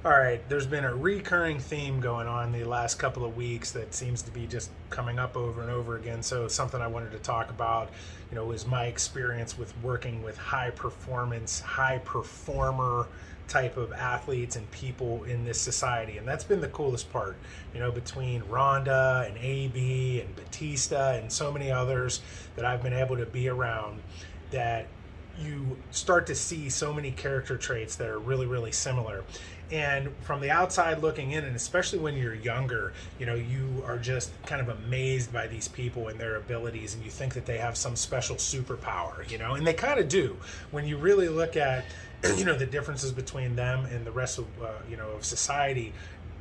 All right, there's been a recurring theme going on the last couple of weeks that seems to be just coming up over and over again. So something I wanted to talk about, is my experience with working with high performance, high performer type of athletes and people in this society. And that's been the coolest part, between Rhonda and AB and Batista and so many others that I've been able to be around, that you start to see so many character traits that are really, really similar. And from the outside looking in, and especially when you're younger, you are just kind of amazed by these people and their abilities, and you think that they have some special superpower, and they kind of do. When you really look at, the differences between them and the rest of, of society,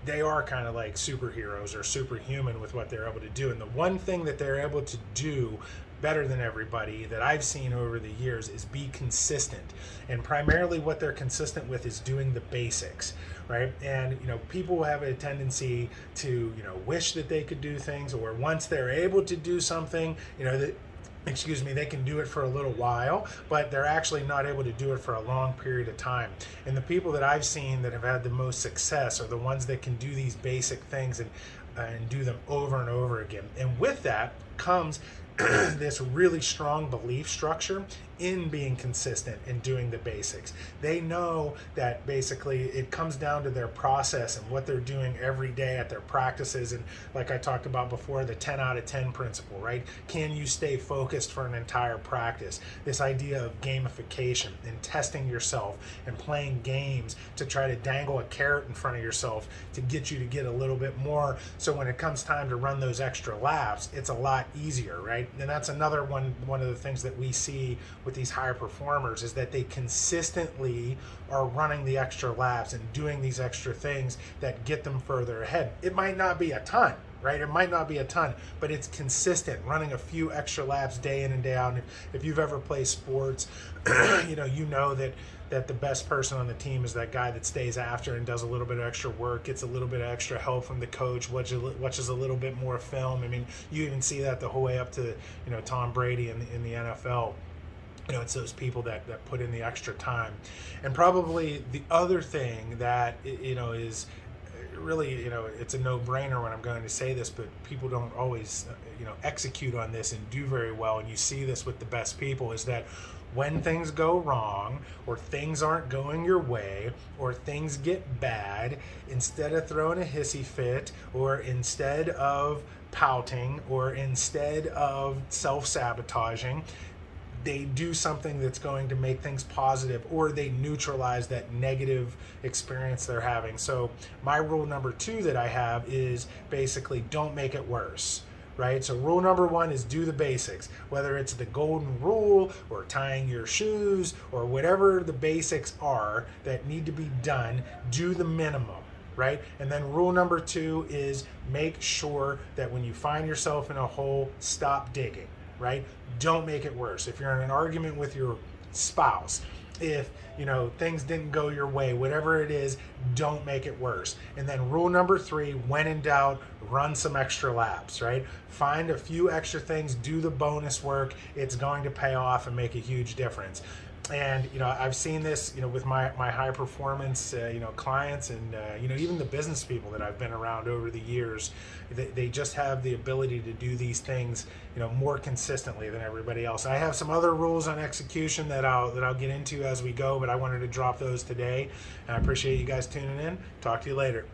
they are kind of like superheroes or superhuman with what they're able to do. And the one thing that they're able to do better than everybody that I've seen over the years is be consistent. And primarily what they're consistent with is doing the basics, right? And people have a tendency to wish that they could do things, or once they're able to do something, they can do it for a little while, but they're actually not able to do it for a long period of time. And the people that I've seen that have had the most success are the ones that can do these basic things and do them over and over again. And with that comes this really strong belief structure in being consistent and doing the basics. They know that basically it comes down to their process and what they're doing every day at their practices. And like I talked about before, the 10 out of 10 principle, right? Can you stay focused for an entire practice? This idea of gamification and testing yourself and playing games to try to dangle a carrot in front of yourself to get you to get a little bit more. So when it comes time to run those extra laps, it's a lot easier, right? And that's another one of the things that we see with these higher performers, is that they consistently are running the extra laps and doing these extra things that get them further ahead. It might not be a ton, right? It might not be a ton, but it's consistent, running a few extra laps day in and day out. And if you've ever played sports, you know that the best person on the team is that guy that stays after and does a little bit of extra work, gets a little bit of extra help from the coach, watches a little bit more film. I mean, you even see that the whole way up to, Tom Brady in the NFL. It's those people that put in the extra time. And probably the other thing that, is really, it's a no-brainer when I'm going to say this, but people don't always, execute on this and do very well. And you see this with the best people, is that when things go wrong, or things aren't going your way, or things get bad, instead of throwing a hissy fit, or instead of pouting, or instead of self-sabotaging, they do something that's going to make things positive, or they neutralize that negative experience they're having. So my rule number 2 that I have is basically don't make it worse, right? So rule number 1 is do the basics, whether it's the golden rule or tying your shoes or whatever the basics are that need to be done, do the minimum. Right? And then rule number 2 is make sure that when you find yourself in a hole, stop digging, right? Don't make it worse. If you're in an argument with your spouse, if things didn't go your way, whatever it is, don't make it worse. And then rule number 3, when in doubt, run some extra laps, right? Find a few extra things, do the bonus work. It's going to pay off and make a huge difference. And I've seen this with my high performance clients, and even the business people that I've been around over the years. They just have the ability to do these things more consistently than everybody else. I have some other rules on execution that I'll get into as we go, but I wanted to drop those today, and I appreciate you guys tuning in. Talk to you later.